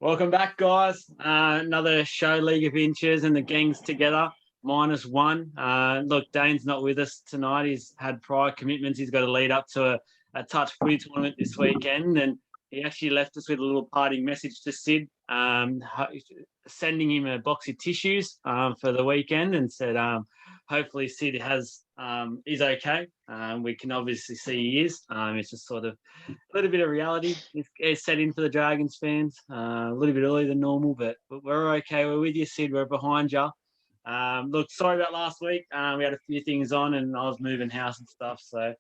Welcome back, guys. Another show, League of Inches, and the gang's together. -1. Look, Dane's not with us tonight. He's had prior commitments. He's got to lead up to a touch footy tournament this weekend, and he actually left us with a little parting message to Sid, sending him a box of tissues for the weekend, and said, hopefully Sid is okay. We can obviously see he is. It's just sort of a little bit of reality is set in for the Dragons fans, a little bit earlier than normal, but we're okay. We're with you, Sid. We're behind you. Look, sorry about last week. We had a few things on, and I was moving house and stuff. So,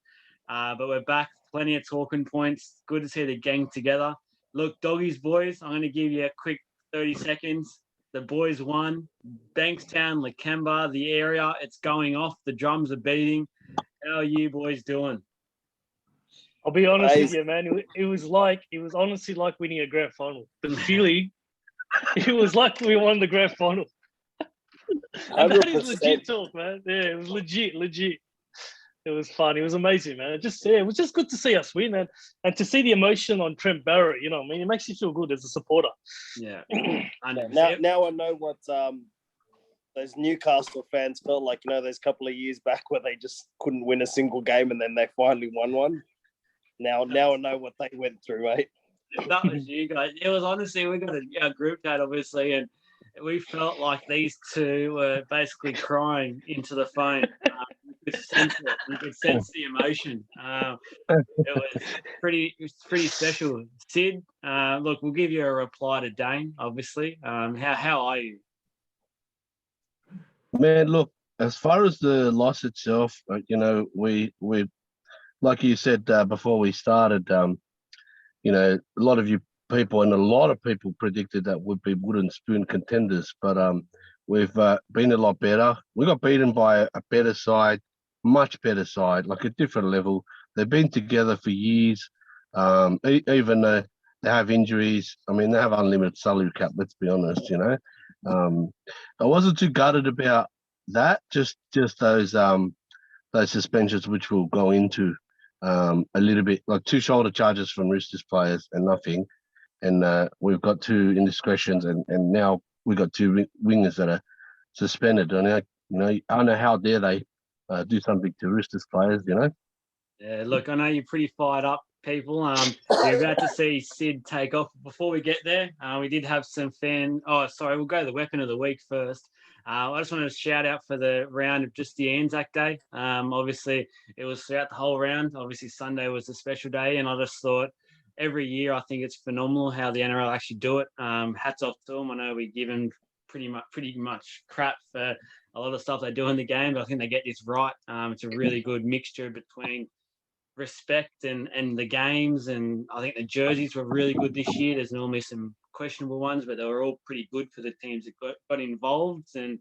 but we're back. Plenty of talking points. Good to see the gang together. Look, doggies, boys. I'm going to give you a quick 30 seconds. The boys won. Bankstown, Lakemba, the area. It's going off. The drums are beating. How are you boys doing? I'll be honest with you, man. It was honestly like winning a grand final. The feeling, it was like we won the grand final. And that is legit talk, man. Yeah, it was legit. It was fun. It was amazing, man. It was just good to see us win, and to see the emotion on Trent Barrett. You know, it makes you feel good as a supporter. Yeah. Now I know what those Newcastle fans felt like. You know, those couple of years back where they just couldn't win a single game, and then they finally won one. Now I know what they went through, mate. That was you guys. It was honestly, we got a group chat, obviously, and we felt like these two were basically crying into the phone. You could sense it. You could sense the emotion. It was pretty special. Sid, look, we'll give you a reply to Dane, obviously. How are you? Man, look, as far as the loss itself, we like you said before we started, a lot of you people and a lot of people predicted that would be wooden spoon contenders, but we've been a lot better. We got beaten by a better side, much better side, like a different level. They've been together for years, even though they have injuries. I mean, they have unlimited salary cap, let's be honest, I wasn't too gutted about that, just those suspensions, which we'll go into a little bit, like 2 shoulder charges from Roosters players and nothing. And we've got 2 indiscretions, and now we've got 2 wingers that are suspended. And I don't know how dare they do something to Roosters players, Yeah, look, I know you're pretty fired up, people. You're about to see Sid take off. Before we get there, we did have some we'll go to the weapon of the week first. I just wanted to shout out for the round of just the Anzac Day. Obviously, it was throughout the whole round. Obviously, Sunday was a special day, and I just thought every year I think it's phenomenal how the NRL actually do it. Hats off to them. I know we give them pretty much crap for a lot of stuff they do in the game, but I think they get this right. It's a really good mixture between respect and the games, and I think the jerseys were really good this year. There's normally some questionable ones, but they were all pretty good for the teams that got involved. And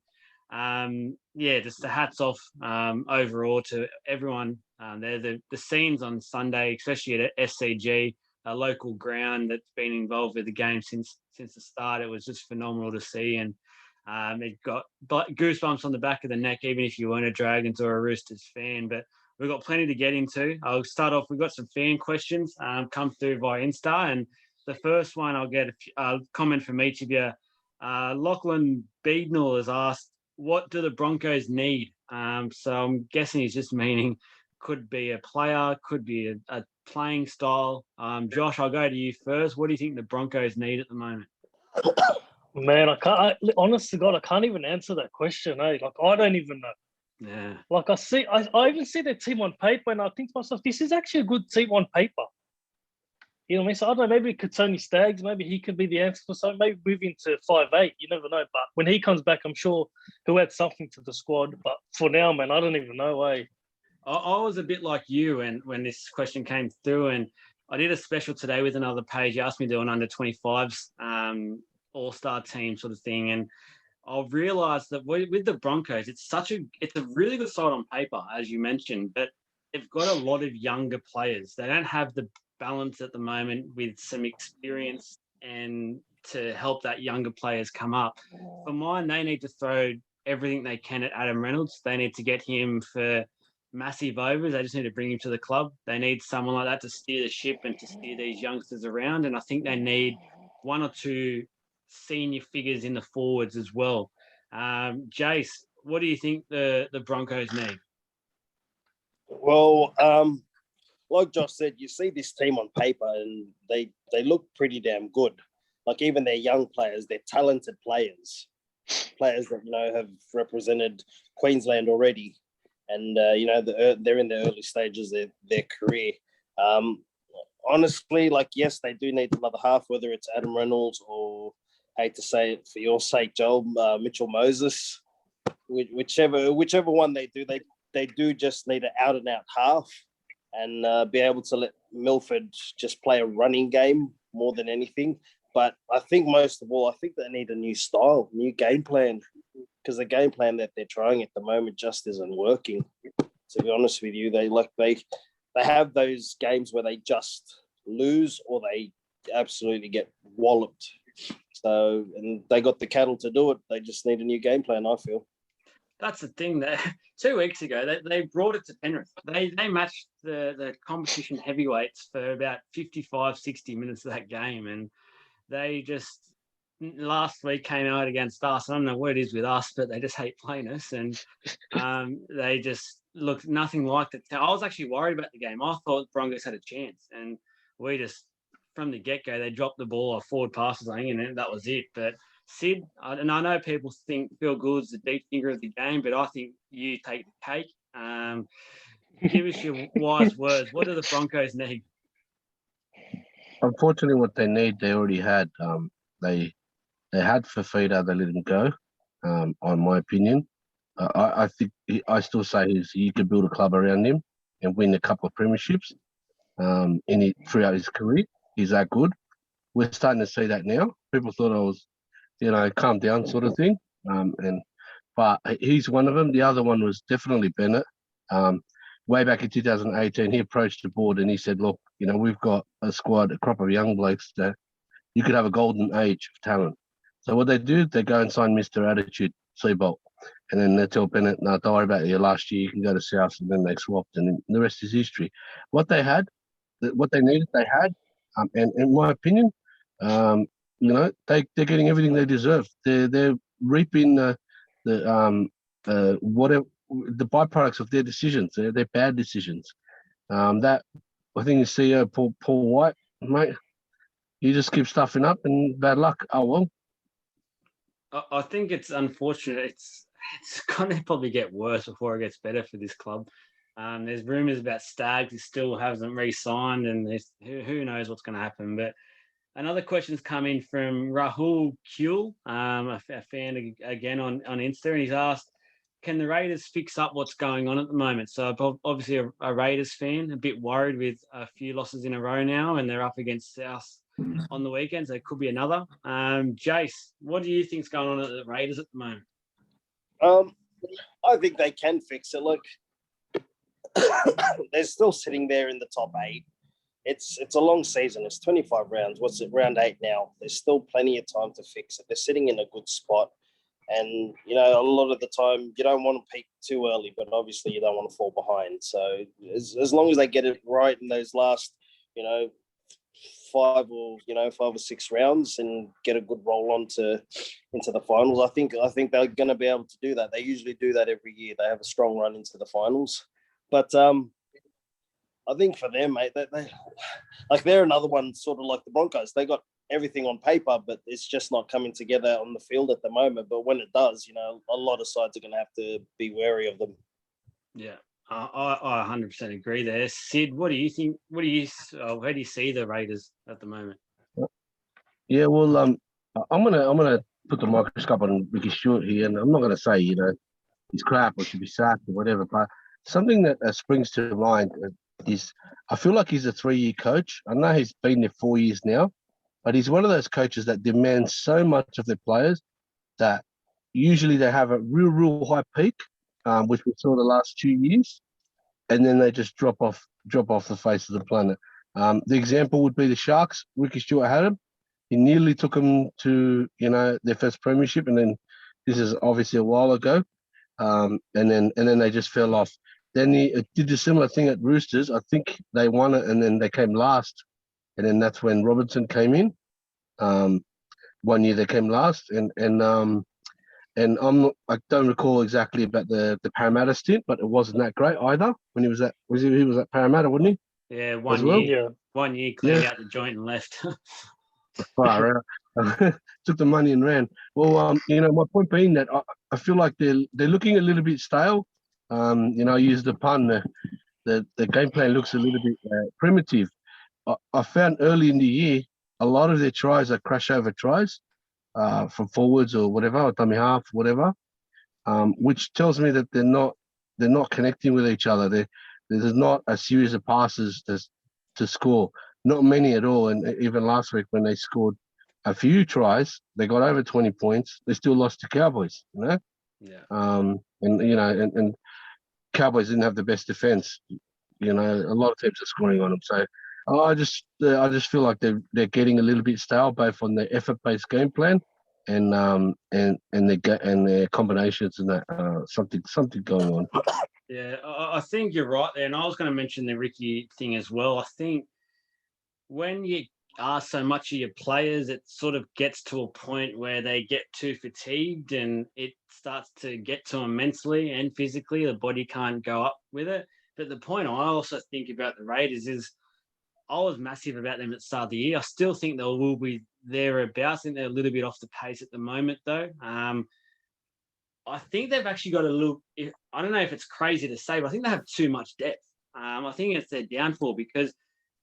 just the hats off overall to everyone. The scenes on Sunday, especially at SCG, a local ground that's been involved with the game since the start. It was just phenomenal to see, and it got goosebumps on the back of the neck, even if you weren't a Dragons or a Roosters fan. But we've got plenty to get into. I'll start off. We've got some fan questions come through via Insta, and the first one I'll get a comment from each of you. Lachlan Beadnell has asked, "What do the Broncos need?" So I'm guessing he's just meaning could be a player, could be a playing style. Josh, I'll go to you first. What do you think the Broncos need at the moment? Man, honest to God, I can't even answer that question. Like, I don't even know. Yeah. Like, I even see their team on paper, and I think to myself, this is actually a good team on paper. You know what I mean? So I don't know, maybe Tony Staggs, maybe he could be the answer for something. Maybe move into 5'8", you never know. But when he comes back, I'm sure he'll add something to the squad. But for now, man, I don't even know, I was a bit like you when this question came through, and I did a special today with another page. You asked me to do an under-25s all-star team sort of thing, and I realised that with the Broncos, it's a really good side on paper, as you mentioned, but they've got a lot of younger players. They don't have the balance at the moment with some experience and to help that younger players come up. For mine, they need to throw everything they can at Adam Reynolds. They need to get him for massive overs. They just need to bring him to the club. They need someone like that to steer the ship and to steer these youngsters around. And I think they need one or two senior figures in the forwards as well. Jace, what do you think the Broncos need? Well, like Josh said, you see this team on paper and they look pretty damn good. Like even their young players, they're talented players that have represented Queensland already, and they're in the early stages of their career. Honestly, yes, they do need another half, whether it's Adam Reynolds or, hate to say it for your sake, Joel, Mitchell Moses, whichever one they do, they do just need an out and out half, and be able to let Milford just play a running game more than anything. But I think most of all, I think they need a new style, new game plan, because the game plan that they're trying at the moment just isn't working. To be honest with you, they have those games where they just lose or they absolutely get walloped. So, and they got the cattle to do it. They just need a new game plan, I feel. That's the thing. That 2 weeks ago, they brought it to Penrith. They matched the competition heavyweights for about 55, 60 minutes of that game. And they just last week came out against us. I don't know what it is with us, but they just hate playing us. And they just looked nothing like that. I was actually worried about the game. I thought Broncos had a chance. And we just, from the get-go, they dropped the ball off forward passes, I think, and that was it. But Sid, and I know people think Phil Gould's the deep thinker of the game, but I think you take the cake. Give us your wise words. What do the Broncos need? Unfortunately, what they need, they already had. They had Fafita, they let him go. On my opinion, I think I still say you could build a club around him and win a couple of premierships. Throughout his career, he's that good. We're starting to see that now. People thought I was, calm down sort of thing. But he's one of them. The other one was definitely Bennett. Way back in 2018, he approached the board and he said, look, we've got a squad, a crop of young blokes that you could have a golden age of talent. So what they do, they go and sign Mr. Attitude, Seabolt. And then they tell Bennett, no, don't worry about your last year, you can go to South, and then they swapped, and then the rest is history. What they needed, they had. And in my opinion, they're getting everything they deserve. They're reaping whatever the byproducts of their decisions, their bad decisions. That I think the CEO Paul White, mate, he just keeps stuffing up and bad luck. Oh well. I think it's unfortunate. It's going to probably get worse before it gets better for this club. There's rumours about Staggs, who still hasn't re-signed, and who knows what's going to happen. But another question's come in from Rahul Kuhl, a fan again on Insta, and he's asked, can the Raiders fix up what's going on at the moment? So obviously a Raiders fan, a bit worried with a few losses in a row now, and they're up against South on the weekends. There could be another. Jace, what do you think's going on at the Raiders at the moment? I think they can fix it. Look, they're still sitting there in the top 8. It's a long season. It's 25 rounds. What's it, round 8 now? There's still plenty of time to fix it. They're sitting in a good spot. And, a lot of the time you don't want to peak too early, but obviously you don't want to fall behind. So as long as they get it right in those last, 5 or 6 rounds and get a good roll into the finals, I think they're going to be able to do that. They usually do that every year. They have a strong run into the finals. But I think for them, mate, they're another one sort of like the Broncos. They got everything on paper, but it's just not coming together on the field at the moment. But when it does, a lot of sides are going to have to be wary of them. Yeah, I 100% agree there. Sid, what do you think? How do you see the Raiders at the moment? Yeah, well, I'm gonna put the microscope on Ricky Stewart here, and I'm not gonna say he's crap or should be sacked or whatever, but something that springs to mind is I feel like he's a 3-year coach. I know he's been there 4 years now, but he's one of those coaches that demands so much of their players that usually they have a real high peak, which we saw the last 2 years, and then they just drop off the face of the planet. The example would be the Sharks. Ricky Stewart had him. He nearly took them to their first premiership, and then this is obviously a while ago, and then they just fell off. Then he did a similar thing at Roosters. I think they won it, and then they came last, and then that's when Robertson came in. One year they came last, and I don't recall exactly about the Parramatta stint, but it wasn't that great either. When he was at Parramatta, wasn't he? Yeah, As well? Yeah. 1 year cleaned out the joint and left. Far out. Took the money and ran. Well, my point being that I feel like they're looking a little bit stale. I use the pun. The game plan looks a little bit primitive. I found early in the year a lot of their tries are crash over tries from forwards or whatever, or dummy half, whatever, which tells me that they're not connecting with each other. There's not a series of passes to score. Not many at all. And even last week when they scored a few tries, they got over 20 points. They still lost to Cowboys, Yeah. And Cowboys didn't have the best defense. A lot of teams are scoring on them. So I just feel like they're getting a little bit stale, both on their effort-based game plan and their combinations and that something going on. Yeah, I think you're right there, and I was going to mention the Ricky thing as well. I think when you ask so much of your players, it sort of gets to a point where they get too fatigued and it starts to get to them mentally and physically. The body can't go up with it. But the point I also think about the Raiders is I was massive about them at the start of the year. I still think they will be thereabouts. I think they're a little bit off the pace at the moment, though. I think they've actually got a little. I don't know if it's crazy to say, but I think they have too much depth. I think it's their downfall because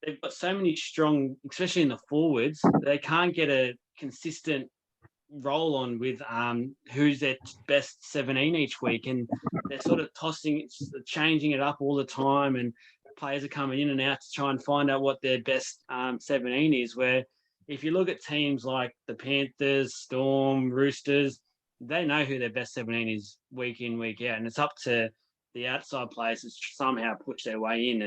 they've got so many strong, especially in the forwards. They can't get a consistent roll on with who's their best 17 each week, and they're sort of changing it up all the time, and players are coming in and out to try and find out what their best 17 is. Where if you look at teams like the Panthers, Storm, Roosters, they know who their best 17 is week in, week out, and it's up to the outside players to somehow push their way in.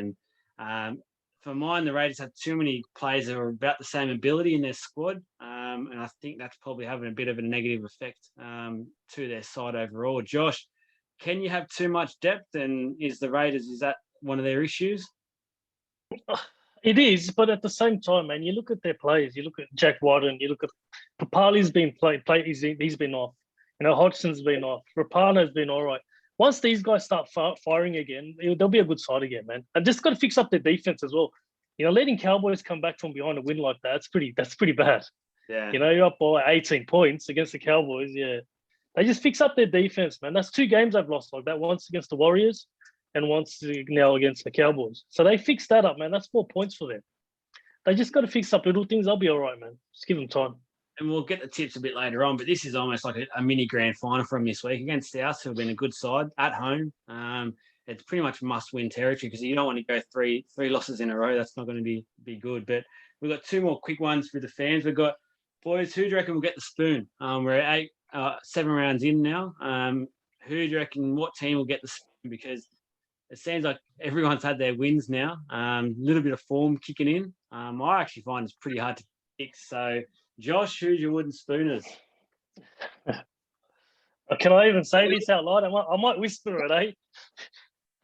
And for mine, the Raiders have too many players that are about the same ability in their squad, and I think that's probably having a bit of a negative effect to their side overall. Josh, can you have too much depth, and is that one of their issues? It is, but at the same time, man, you look at their players. You look at Jack Warden. You look at Papali's been played. He's been off. Hodgson's been off. Rapana's been all right. Once these guys start firing again, they'll be a good side again, man. And just got to fix up their defense as well. Letting Cowboys come back from behind and win like that, that's pretty bad. Yeah. You're up by 18 points against the Cowboys. Yeah. They just fix up their defense, man. That's 2 games I've lost like that. Once against the Warriors and once now against the Cowboys. So they fixed that up, man. That's 4 points for them. They just got to fix up little things. They'll be all right, man. Just give them time. And we'll get the tips a bit later on, but this is almost like a mini grand final from this week against South, who have been a good side at home. It's pretty much must-win territory because you don't want to go three losses in a row. That's not going to be good. But we've got 2 more quick ones for the fans. We've got, boys, who do you reckon will get the spoon? We're at 7 rounds in now. Who do you reckon, what team will get the spoon? Because it seems like everyone's had their wins now. A little bit of form kicking in. I actually find it's pretty hard to pick. So, Josh, who's your wooden spooners? Can I even say this out loud? I might whisper it, eh?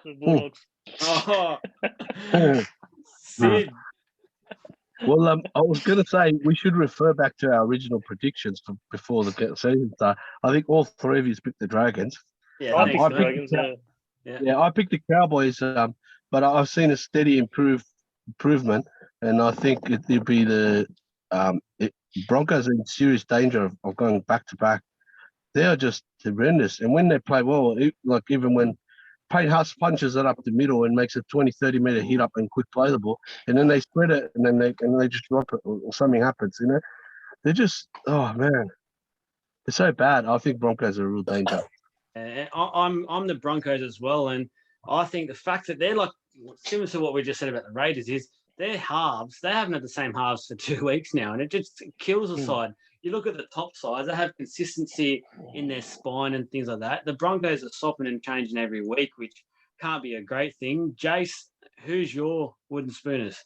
The Bulldogs. Oh, Sid. Well, I was going to say we should refer back to our original predictions before the season start. I think all 3 of you picked the Dragons. Yeah, I picked the Dragons. Yeah, I picked the Cowboys, but I've seen a steady improvement, and I think it'll be the Broncos are in serious danger of going back to back. They are just horrendous, and when they play well, like even when Payne Haas punches it up the middle and makes a 20-30 meter hit up and quick play the ball, and then they spread it and then they just drop it or something happens. They're just, oh man, they're so bad. I think Broncos are a real danger. I'm the Broncos as well, and I think the fact that they're like similar to what we just said about the Raiders is their halves. They haven't had the same halves for 2 weeks now, and it just kills the side. You look at the top sides; they have consistency in their spine and things like that. The Broncos are swapping and changing every week, which can't be a great thing. Jace, who's your wooden spooners?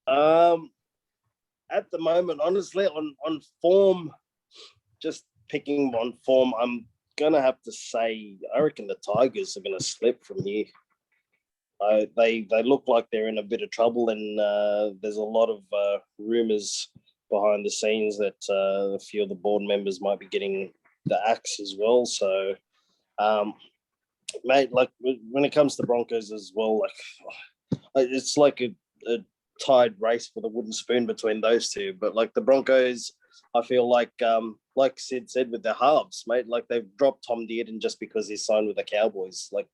At the moment, honestly, on form, just picking on form, I'm gonna have to say I reckon the Tigers are gonna slip from here. They look like they're in a bit of trouble, and there's a lot of rumors behind the scenes that a few of the board members might be getting the axe as well. So, mate, like when it comes to Broncos as well, like it's like a tied race for the wooden spoon between those two. But like the Broncos, I feel like Sid said with their halves, mate, like they've dropped Tom Dearden just because he's signed with the Cowboys. Like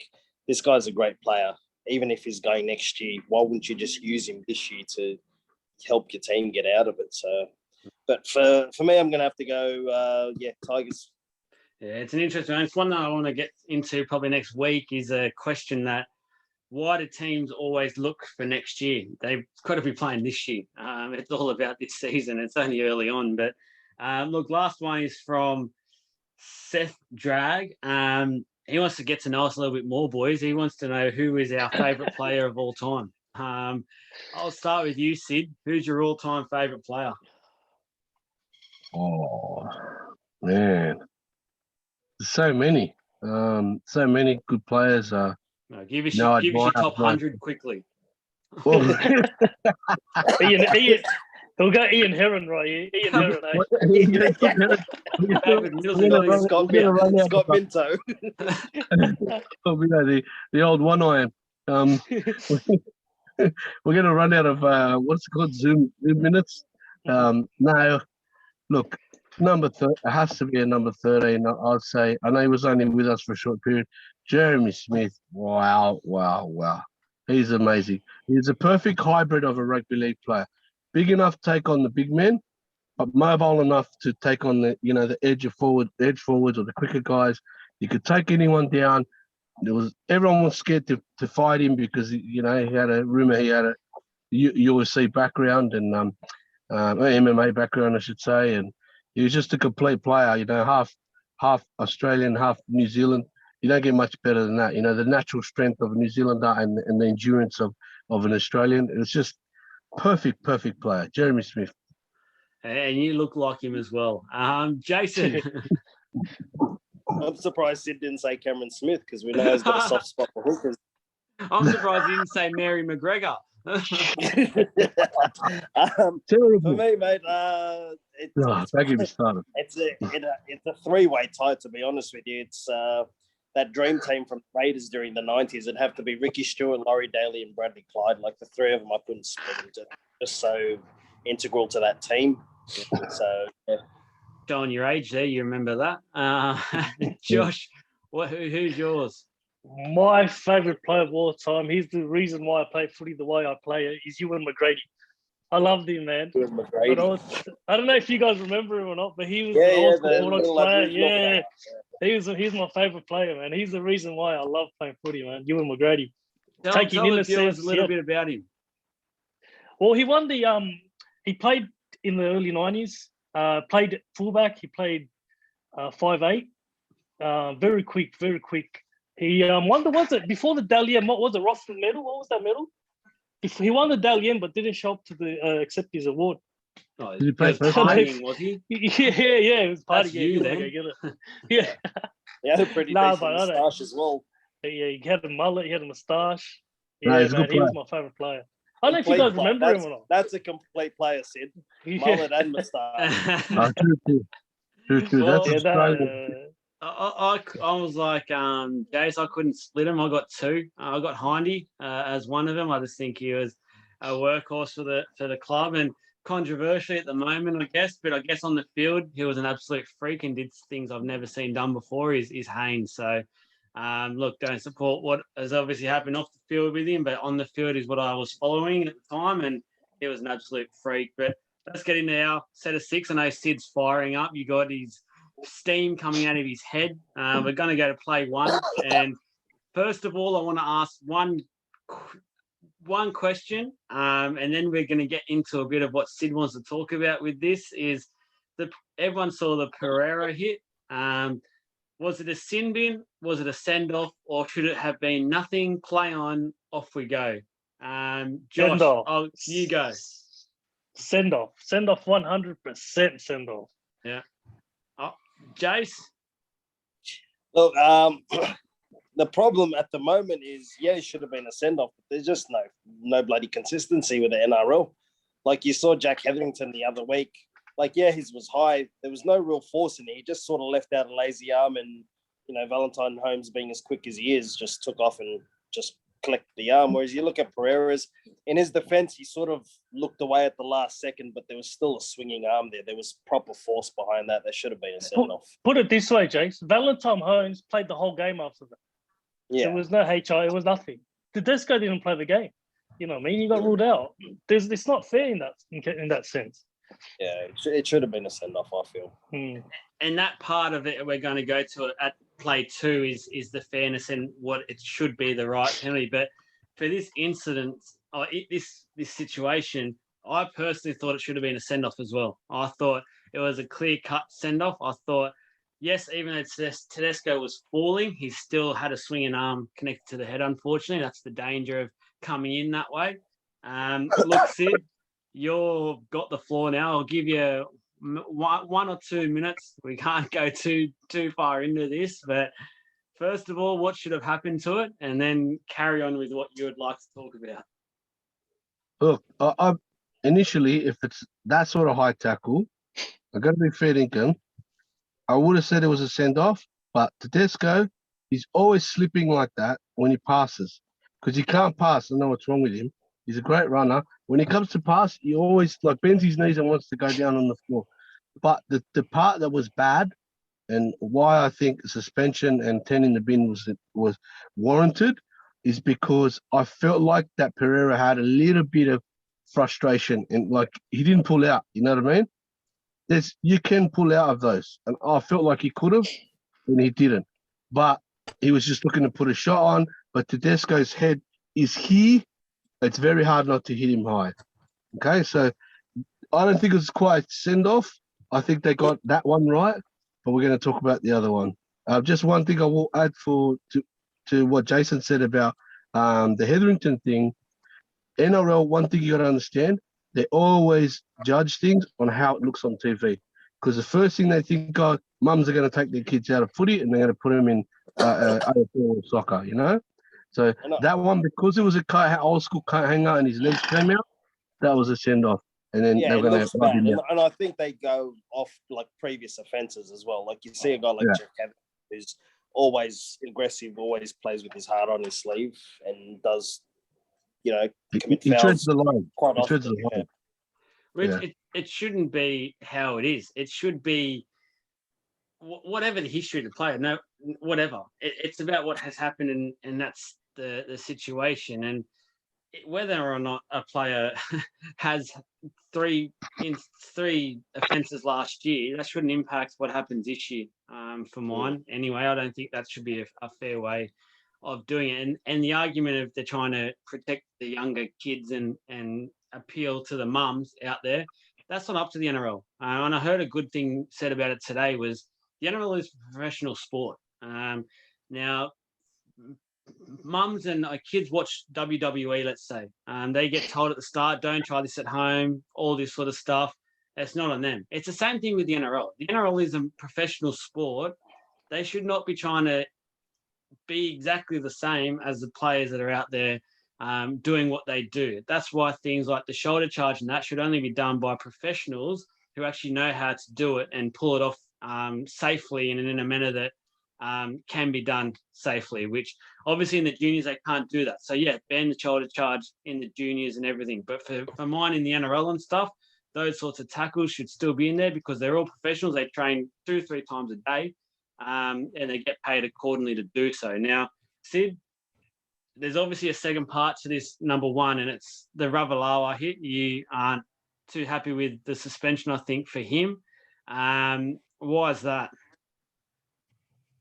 this guy's a great player. Even if he's going next year, why wouldn't you just use him this year to help your team get out of it? So, but for me, I'm going to have to go, Tigers. Yeah, it's an interesting one. It's one that I want to get into probably next week is a question that why do teams always look for next year? They've got to be playing this year. It's all about this season. It's only early on. But look, last one is from Seth Drag. He wants to get to know us a little bit more, boys. He wants to know who is our favourite player of all time. I'll start with you, Sid. Who's your all-time favourite player? Oh, man. There's so many. So many good players. No, give us your top 100 quickly. Well, Ian, we'll go Ian Heron right here. Ian Heron, Scott Minto. The old one iron. We're going to run out of what's it called, Zoom minutes. No, look, it has to be a number 13. I'd say. I know he was only with us for a short period. Jeremy Smith. Wow. He's amazing. He's a perfect hybrid of a rugby league player. Big enough to take on the big men, but mobile enough to take on the edge forwards or the quicker guys. He could take anyone down. Everyone was scared to fight him because he had a rumor he had a UFC background and MMA background, I should say, and he was just a complete player. Half Australian, half New Zealand. You don't get much better than that. The natural strength of a New Zealander and the endurance of an Australian. It was just perfect player, Jeremy Smith. And you look like him as well. Jason. I'm surprised Sid didn't say Cameron Smith because we know he's got a soft spot for hookers. I'm surprised he didn't say Mary McGregor. For me, mate, don't get me started. It's a three-way tie, to be honest with you. It's that dream team from Raiders during the 90s. It'd have to be Ricky Stewart, Laurie Daly, and Bradley Clyde. Like the three of them, I couldn't split them. Just so integral to that team. So, yeah. Showing your age there, you remember that. Josh, who's yours? My favourite player of all time, he's the reason why I play footy the way I play it, is Ewan McGrady. I loved him, man. Ewan McGrady. I don't know if you guys remember him or not, but he was an old school Bulldogs player. Yeah. He's my favourite player, man. He's the reason why I love playing footy, man. Ewan McGrady. Tell us a little bit about him. Well, he won he played in the early 90s, played fullback. He played 5'8", very quick. He won before the Dally M, what was it, Rothman medal? What was that medal? He won the Dally M, but didn't show up to accept his award. Oh, did he play partying, was he? Yeah, it was partying. Yeah. He had a pretty decent moustache as well. Yeah, he had a mullet, he had a moustache. No, Yeah, man, he was my favourite player. I don't know if you guys remember him or not. That's a complete player, Sid. Mullet and moustache. True. That's I was like, Jace, I couldn't split him. I got two. I got Hindy as one of them. I just think he was a workhorse for the club and controversially at the moment, I guess. But I guess on the field, he was an absolute freak and did things I've never seen done before. Is Haynes. So, look, don't support what has obviously happened off the field with him, but on the field is what I was following at the time, and he was an absolute freak. But let's get into our set of six. I know Sid's firing up. You got his steam coming out of his head. We're going to go to play one. And first of all, I want to ask one question, and then we're going to get into a bit of what Sid wants to talk about with this. Is everyone saw the Pereira hit? Was it a sin bin? Was it a send-off? Or should it have been nothing? Play on, off we go. Josh, you go. Send-off. Send-off, 100% send-off. Yeah. Jace? Look, the problem at the moment is, it should have been a send-off, but there's just no bloody consistency with the NRL. Like you saw Jack Hetherington the other week, like, yeah, his was high. There was no real force in it. He just sort of left out a lazy arm, and Valentine Holmes, being as quick as he is, just took off and just clicked the arm. Whereas you look at Pereira's, in his defense, he sort of looked away at the last second, but there was still a swinging arm there. There was proper force behind that. There should have been a send-off. Put it this way, Jace. Valentine Holmes played the whole game after that. Yeah. There was no HI. It was nothing. Tedesco didn't play the game. You know what I mean? He got ruled out. It's not fair in that sense. Yeah, it should have been a send-off, I feel. And that part of it we're going to go to at play 2 is the fairness and what it should be the right penalty. But for this incident, this situation, I personally thought it should have been a send-off as well. I thought it was a clear-cut send-off. I thought, yes, even though Tedesco was falling, he still had a swinging arm connected to the head, unfortunately. That's the danger of coming in that way. Look, Sid, you've got the floor now. I'll give you 1 or 2 minutes. We can't go too far into this, but first of all, what should have happened to it, and then carry on with what you would like to talk about. Look, I initially, if it's that sort of high tackle, I'm going to be fair dinkum. I would have said it was a send-off, but Tedesco, he's always slipping like that when he passes because he can't pass. I know what's wrong with him. He's a great runner. When he comes to pass, he always bends his knees and wants to go down on the floor. But the part that was bad and why I think suspension and 10 in the bin was warranted is because I felt like that Pereira had a little bit of frustration and he didn't pull out. You know what I mean? You can pull out of those. And I felt like he could have and he didn't. But he was just looking to put a shot on. But Tedesco's head is here. It's very hard not to hit him high. Okay, so I don't think it's quite send-off. I think they got that one right, but we're going to talk about the other one. Just one thing I will add to what Jason said about the Hetherington thing. NRL, one thing you got to understand, they always judge things on how it looks on TV. Because the first thing they think, mums are going to take their kids out of footy and they're going to put them in AFL soccer, So that one, because it was a old school coat hanger and his legs came out, that was a send-off. And then they're going to rub him out. And I think they go off previous offences as well. You see a guy like Jack Evans, who's always aggressive, always plays with his heart on his sleeve and does, commit fouls. Treads the line. Quite he often. treads the line. Which it shouldn't be how it is. It should be whatever the history of the player. No, whatever. It's about what has happened, and that's the situation. And whether or not a player has three offences last year, that shouldn't impact what happens this year. For mine, anyway, I don't think that should be a fair way of doing it. And the argument of they're trying to protect the younger kids and appeal to the mums out there, that's not up to the NRL. And I heard a good thing said about it today was the NRL is a professional sport. Now, mums and kids watch WWE, let's say. They get told at the start, don't try this at home, all this sort of stuff. It's not on them. It's the same thing with the NRL. The NRL is a professional sport. They should not be trying to be exactly the same as the players that are out there doing what they do. That's why things like the shoulder charge and that should only be done by professionals who actually know how to do it and pull it off safely and in a manner that can be done safely, which obviously in the juniors they can't do that. So ban the shoulder charge in the juniors and everything. But for mine in the NRL and stuff, those sorts of tackles should still be in there because they're all professionals. They train 2-3 times a day and they get paid accordingly to do so. Now, Sid, there's obviously a second part to this number one, and it's the Ravalawa hit. You aren't too happy with the suspension, I think, for him. Why is that?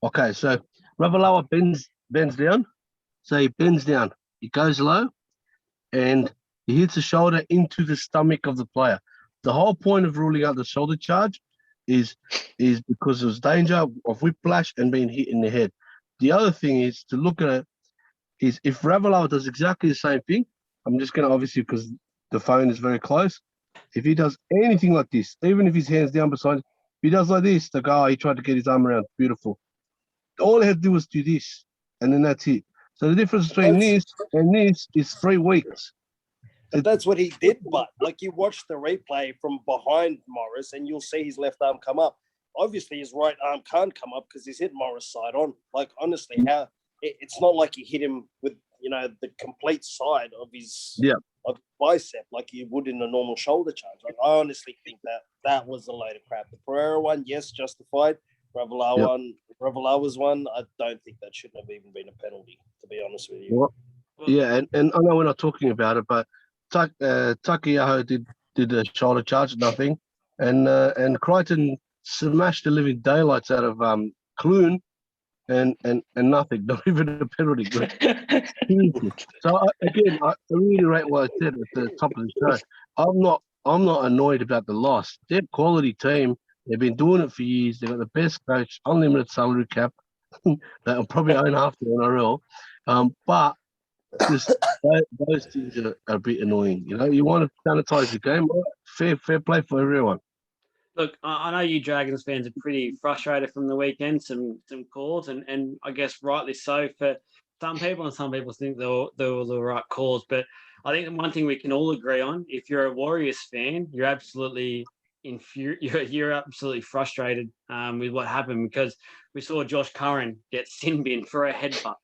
Okay, so Ravalawa bends down. So he bends down. He goes low and he hits the shoulder into the stomach of the player. The whole point of ruling out the shoulder charge is because there's danger of whiplash and being hit in the head. The other thing is to look at it is if Ravalawa does exactly the same thing, I'm just going to obviously, because the phone is very close, if he does anything like this, even if his hand's down beside him, if he does like this, the guy, he tried to get his arm around. Beautiful. All he had to do was do this, and then that's it. So the difference between this and this is 3 weeks. That's what he did. But like you watch the replay from behind Morris, and you'll see his left arm come up. Obviously, his right arm can't come up because he's hit Morris side on. Like honestly, it's not like he hit him with the complete side of his of bicep like you would in a normal shoulder charge. Like I honestly think that was a load of crap. The Pereira one, yes, justified. Ravalawa's one, I don't think that shouldn't have even been a penalty, to be honest with you. Well, yeah, and I know we're not talking about it, but Takiyaho did a shoulder charge, nothing, and Crichton smashed the living daylights out of Clune, and nothing, not even a penalty. So again, I really rate what I said at the top of the show. I'm not annoyed about the loss. They're a quality team. They've been doing it for years. They've got the best coach, unlimited salary cap. That'll probably own half the NRL. But just those things are a bit annoying. You want to sanitize the game. Fair play for everyone. Look, I know you Dragons fans are pretty frustrated from the weekend, some calls, and I guess rightly so for some people, and some people think they were the right calls. But I think one thing we can all agree on, if you're a Warriors fan, you're absolutely you're absolutely frustrated with what happened, because we saw Josh Curran get sin bin for a headbutt.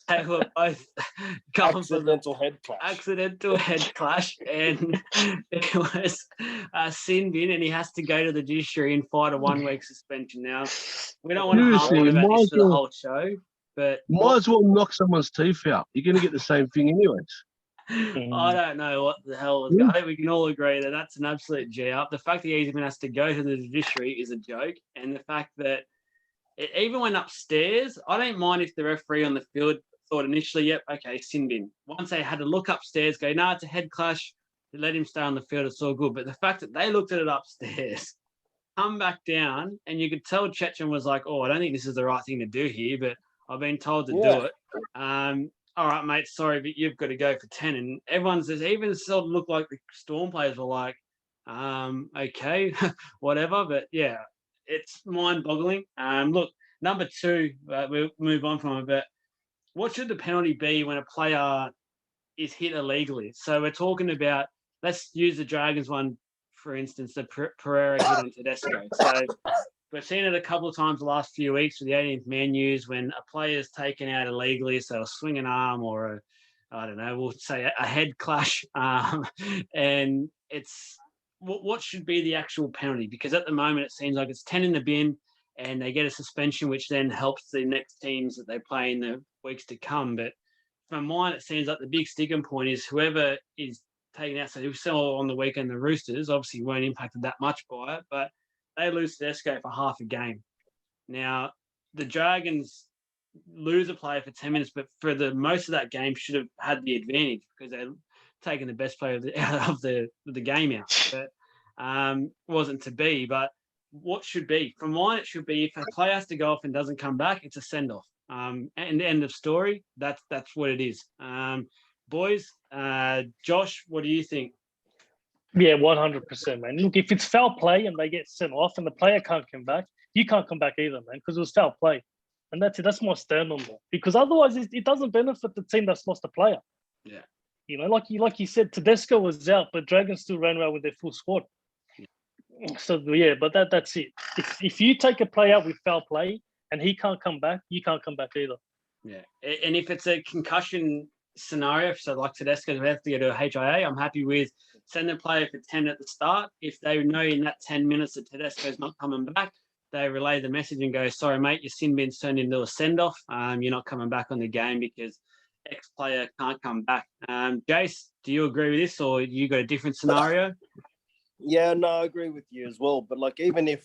They were both accidental head clash, and it was a sin bin, and he has to go to the judiciary and fight a 1-week suspension. Now, we don't want to harp on about this for the whole show, but might as well knock someone's teeth out. You're going to get the same thing anyways. I don't know what the hell is. I think we can all agree that that's an absolute G up. The fact that he even has to go to the judiciary is a joke, and the fact that it even went upstairs. I don't mind if the referee on the field thought initially, yep, okay, sin bin. Once they had to look upstairs, go, no, it's a head clash. They let him stay on the field. It's all good. But the fact that they looked at it upstairs, come back down, and you could tell Chechen was like, oh, I don't think this is the right thing to do here, but I've been told to do it. All right, mate, sorry, but you've got to go for 10. And everyone's even sort of looked like the Storm players were like, okay, whatever. But yeah, it's mind-boggling. Look, number 2, we'll move on from it, but what should the penalty be when a player is hit illegally? So we're talking about, let's use the Dragons one, for instance, the Pereira hit on Tedesco. So we've seen it a couple of times the last few weeks with the 18th man news when a player's taken out illegally, so a swinging arm or I don't know, we'll say a head clash, and it's what should be the actual penalty? Because at the moment it seems like it's 10 in the bin and they get a suspension, which then helps the next teams that they play in the weeks to come. But from mine, it seems like the big sticking point is whoever is taken out. So we saw on the weekend the Roosters obviously weren't impacted that much by it, but they lose Tedesco for half a game. Now, the Dragons lose a player for 10 minutes, but for the most of that game should have had the advantage because they're taking the best player out of the game out. But wasn't to be. But what should be? From mine, it should be if a player has to go off and doesn't come back, it's a send-off. And end of story. That's what it is. Boys, Josh, what do you think? Yeah, 100%, man. Look, if it's foul play and they get sent off and the player can't come back, you can't come back either, man, because it was foul play. And that's it. That's my stand on that. Because otherwise, it doesn't benefit the team that's lost a player. Yeah. Like you said, Tedesco was out, but Dragons still ran around with their full squad. Yeah. So, yeah, but that's it. If you take a player out with foul play and he can't come back, you can't come back either. Yeah. And if it's a concussion scenario, so like Tedesco, we have to go to a HIA, I'm happy with sending a player for 10 at the start. If they know in that 10 minutes that Tedesco's not coming back, they relay the message and go, sorry, mate, your sin bin's turned into a send-off. You're not coming back on the game because X player can't come back. Jace, do you agree with this or you got a different scenario? Yeah, no, I agree with you as well. But like, even if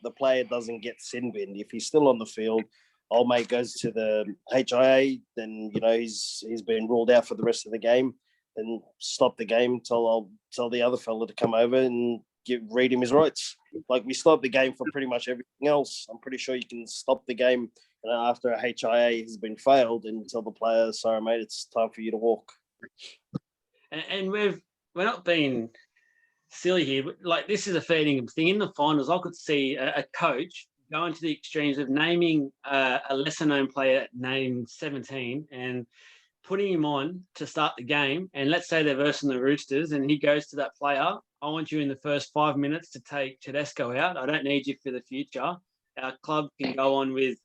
the player doesn't get sin binned, if he's still on the field, old mate goes to the HIA, then he's been ruled out for the rest of the game. Then stop the game till I'll tell the other fella to come over and read him his rights. Like, we stop the game for pretty much everything else. I'm pretty sure you can stop the game after a HIA has been failed and tell the player, sorry, mate, it's time for you to walk. And we're not being silly here. Like, this is a fair thing. In the finals, I could see a coach going to the extremes of naming a lesser-known player named 17 and putting him on to start the game, and let's say they're versing the Roosters, and he goes to that player, I want you in the first 5 minutes to take Tedesco out. I don't need you for the future. Our club can go on with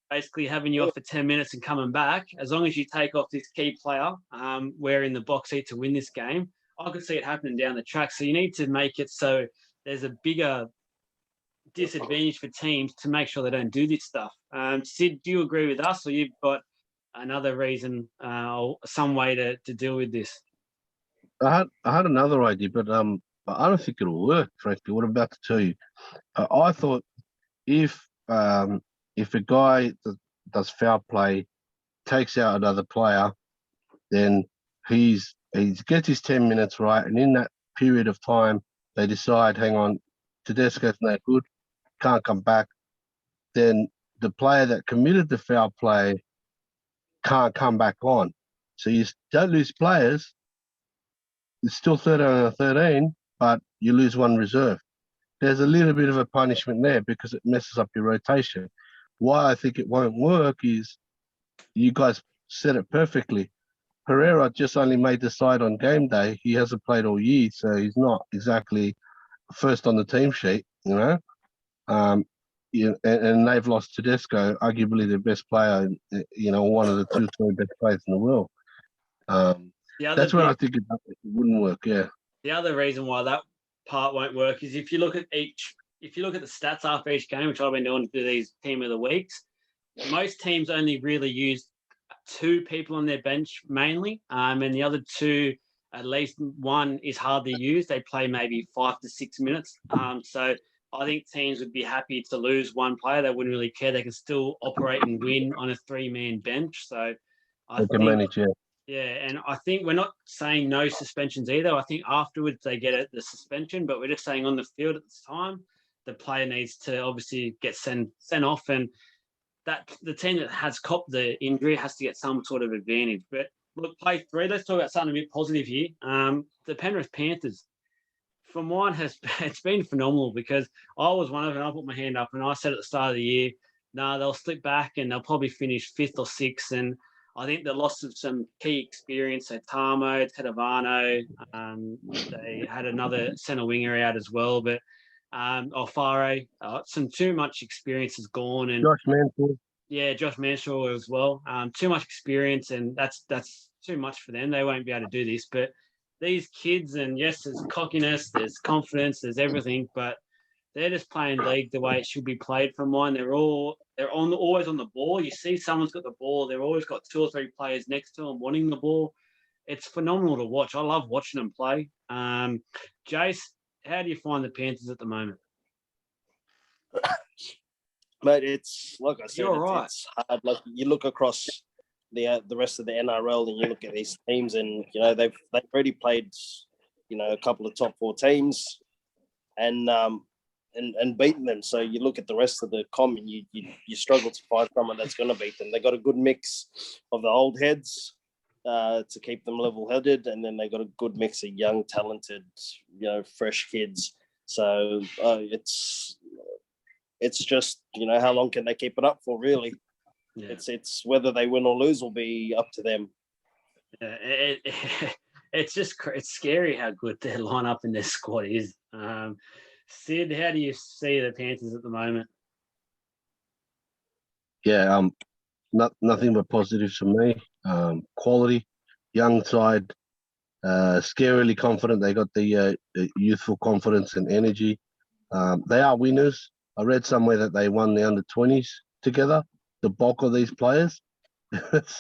basically having you off for 10 minutes and coming back. As long as you take off this key player, we're in the box seat to win this game. I could see it happening down the track. So you need to make it so there's a bigger disadvantage for teams to make sure they don't do this stuff. Sid, do you agree with us, or you've got another reason or some way to deal with this? I had another idea, but I don't think it'll work, frankly. What I'm about to tell you. I thought if a guy that does foul play takes out another player, then he gets his 10 minutes right, and in that period of time, they decide, hang on, Tedesco's no good, can't come back. Then the player that committed the foul play can't come back on. So you don't lose players. It's still 13-13, but you lose one reserve. There's a little bit of a punishment there because it messes up your rotation. Why I think it won't work is you guys said it perfectly. Pereira just only made the side on game day. He hasn't played all year, so he's not exactly first on the team sheet, you know. And they've lost Tedesco, arguably the best player, you know, one of the two or three best players in the world. That's where I think it wouldn't work. Yeah. The other reason why that part won't work is if you look at the stats after each game, which I've been doing through these team of the weeks, most teams only really use 2 people on their bench mainly, and the other 2, at least one is hardly used. They play maybe 5 to 6 minutes. So I think teams would be happy to lose one player. They wouldn't really care. They can still operate and win on a 3-man bench. So I think, manage, yeah. Yeah, and I think we're not saying no suspensions either. I think afterwards they get the suspension, but we're just saying on the field at the time, the player needs to obviously get sent off, and that the team that has copped the injury has to get some sort of advantage. But look, play 3. Let's talk about something a bit positive here. The Penrith Panthers. For mine, it's been phenomenal because I was one of them. I put my hand up and I said at the start of the year, they'll slip back and they'll probably finish 5th or 6th. And I think the loss of some key experience at Tamo, Tedavano, they had another centre winger out as well, but Alfaro, some too much experience is gone. And Josh Mansour. Yeah, Josh Mansour as well. Too much experience, and that's too much for them. They won't be able to do this. But these kids, and yes, there's cockiness, there's confidence, there's everything, but they're just playing league the way it should be played for mine. They're always on the ball. You see someone's got the ball, they've always got 2 or 3 players next to them wanting the ball. It's phenomenal to watch. I love watching them play. Jace, how do you find the Panthers at the moment? Mate, it's like I said, right. It's hard. Like you look across the rest of the NRL and you look at these teams, and you know they've already played, you know, a couple of top 4 teams, and beaten them. So you look at the rest of the comp and you struggle to find someone that's going to beat them. They got a good mix of the old heads to keep them level-headed, and then they got a good mix of young, talented, you know, fresh kids. So it's just, you know, how long can they keep it up for, really? Yeah. It's whether they win or lose will be up to them. Yeah, it's scary how good their lineup and their squad is. Sid, how do you see the Panthers at the moment? Yeah, nothing but positives for me. Quality, young side, scarily confident. They got the youthful confidence and energy. They are winners. I read somewhere that they won the under-20s together, the bulk of these players.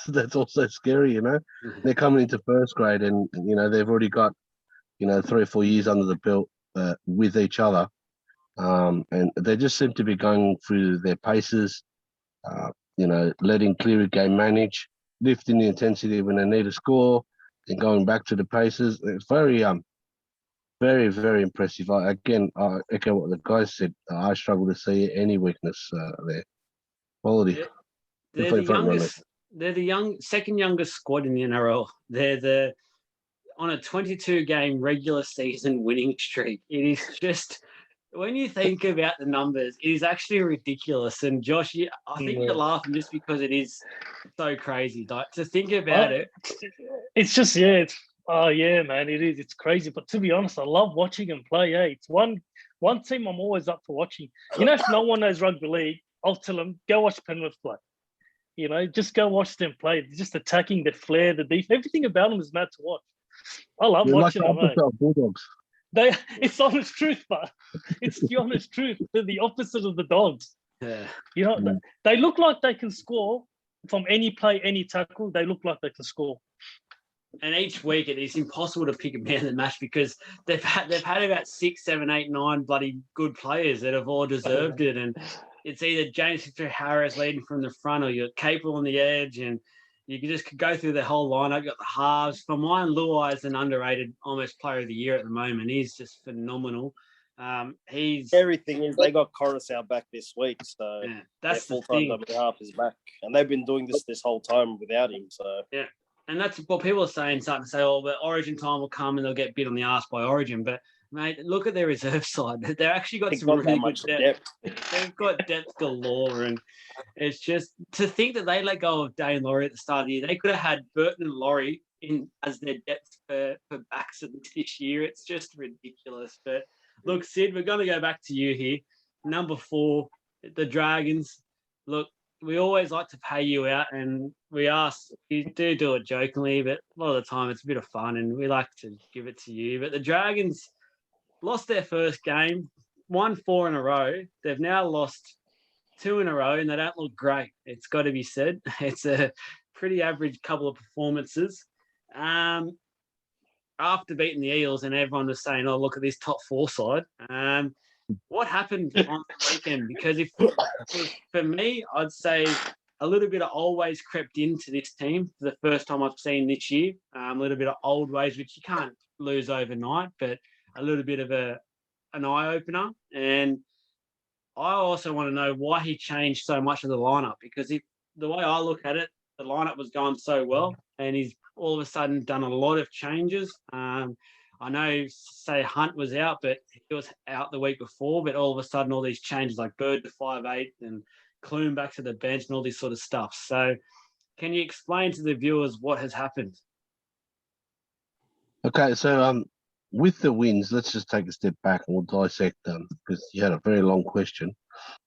That's also scary, you know. Mm-hmm. They're coming into first grade and, you know, they've already got, you know, 3 or 4 years under the belt with each other. And they just seem to be going through their paces, you know, letting Cleary game manage, lifting the intensity when they need to score, and going back to the paces. It's very, very, very impressive. I echo what the guys said. I struggle to see any weakness there. Quality. They're the second youngest squad in the NRL. They're on a 22-game regular season winning streak. It is just when you think about the numbers, it is actually ridiculous. And Josh, I think you're laughing just because it is so crazy. Like to think about it. It's just man, it is. It's crazy. But to be honest, I love watching them play. Yeah, it's one team I'm always up for watching. You know, if no one knows rugby league, I'll tell them go watch Penrith play. You know, just go watch them play. They're just attacking, the flair, the defense, everything about them is mad to watch. I love watching them. Bulldogs. It's honest truth, but it's the honest truth. They're the opposite of the Dogs. Yeah. You know, they look like they can score from any play, any tackle. They look like they can score. And each week it is impossible to pick a man of the match because they've had about 6, 7, 8, 9 bloody good players that have all deserved it. And it's either James Harris leading from the front or you're Capel on the edge, and you can just go through the whole lineup. You've got the halves. For mine, Luai is an underrated almost player of the year at the moment. He's just phenomenal. Everything is they got Coruscant back this week, so that's the thing. Full-time half is back, and they've been doing this whole time without him. So and that's what people are saying. Starting to say, "Oh, but Origin time will come and they'll get bit on the arse by Origin." But mate, look at their reserve side. They've actually got some really good depth. They've got depth galore, and it's just to think that they let go of Dane Laurie at the start of the year. They could have had Burton and Laurie in as their depth for backs this year. It's just ridiculous. But look, Sid, we're going to go back to you here. Number 4, the Dragons. Look, we always like to pay you out, and you do it jokingly, but a lot of the time it's a bit of fun, and we like to give it to you. But the Dragons lost their first game, won 4 in a row. They've now lost 2 in a row, and they don't look great. It's got to be said. It's a pretty average couple of performances. After beating the Eels, and everyone was saying, "Oh, look at this top 4 side." What happened on the weekend? Because for me, I'd say a little bit of old ways crept into this team for the first time I've seen this year. A little bit of old ways, which you can't lose overnight, but a little bit of an eye-opener. And I also want to know why he changed so much of the lineup, because the way I look at it, the lineup was going so well, and he's all of a sudden done a lot of changes. I know, say, Hunt was out, but he was out the week before, but all of a sudden all these changes like Bird to 5'8" and Clune back to the bench and all this sort of stuff. So can you explain to the viewers what has happened? Okay, so with the wins, let's just take a step back and we'll dissect them because you had a very long question.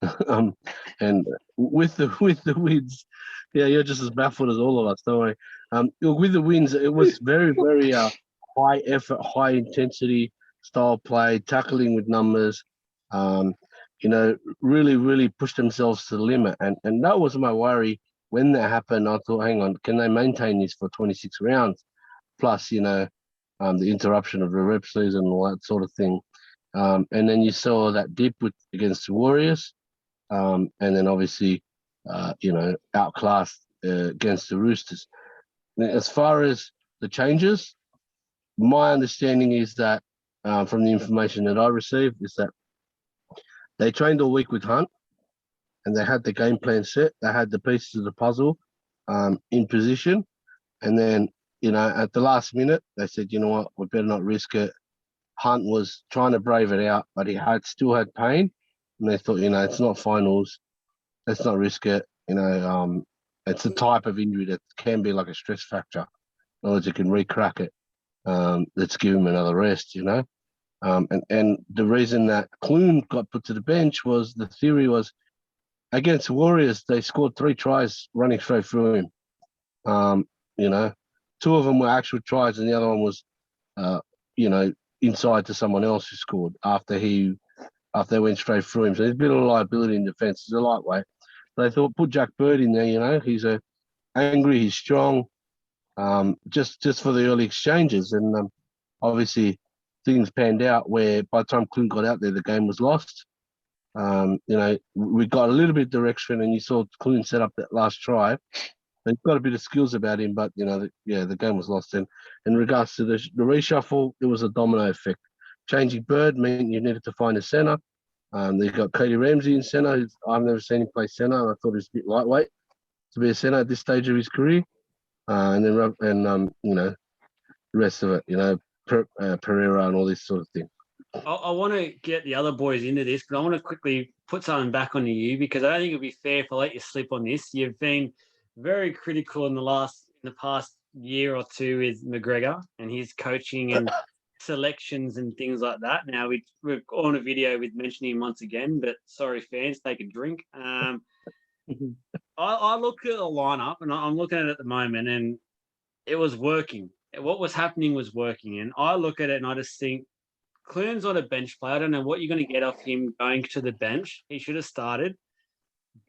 And with the wins, yeah, you're just as baffled as all of us, don't worry. With the wins, it was very, very high effort, high intensity style play, tackling with numbers. Really, really pushed themselves to the limit, and that was my worry when that happened. I thought, hang on, can they maintain this for 26 rounds? Plus, the interruption of the rep season and all that sort of thing. And then you saw that dip against the Warriors, and then obviously, outclassed against the Roosters. As far as the changes, my understanding is that from the information that I received is that they trained all week with Hunt, and they had the game plan set. They had the pieces of the puzzle in position, and then at the last minute they said, you know what, we better not risk it. Hunt was trying to brave it out, but he still had pain, and they thought, it's not finals, let's not risk it. It's a type of injury that can be like a stress fracture. In other words, you can re-crack it. Let's give him another rest, and the reason that Clune got put to the bench was, the theory was, against the Warriors, they scored 3 tries running straight through him. 2 of them were actual tries, and the other one was, inside to someone else who scored after they went straight through him. So there's a bit of liability in defence. He's a lightweight. So they thought, put Jack Bird in there. He's angry, he's strong. Just for the early exchanges, and obviously things panned out where by the time Clune got out there, the game was lost. We got a little bit of direction, and you saw Clune set up that last try. He's got a bit of skills about him, but the game was lost. And in regards to the reshuffle, it was a domino effect. Changing Bird meant you needed to find a centre. They got Cody Ramsey in centre. I've never seen him play centre. I thought he was a bit lightweight to be a centre at this stage of his career. And then the rest of it, Pereira and all this sort of thing. I want to get the other boys into this, but I want to quickly put something back onto you because I don't think it'd be fair if I let you slip on this. You've been very critical in the past year or two with McGregor and his coaching and selections and things like that. Now we're on a video with mentioning him once again, but sorry fans, take a drink. I look at the lineup and I'm looking at it at the moment, and it was working. What was happening was working, and I look at it and I just think Clune's not a bench player. I don't know what you're going to get off him going to the bench. He should have started.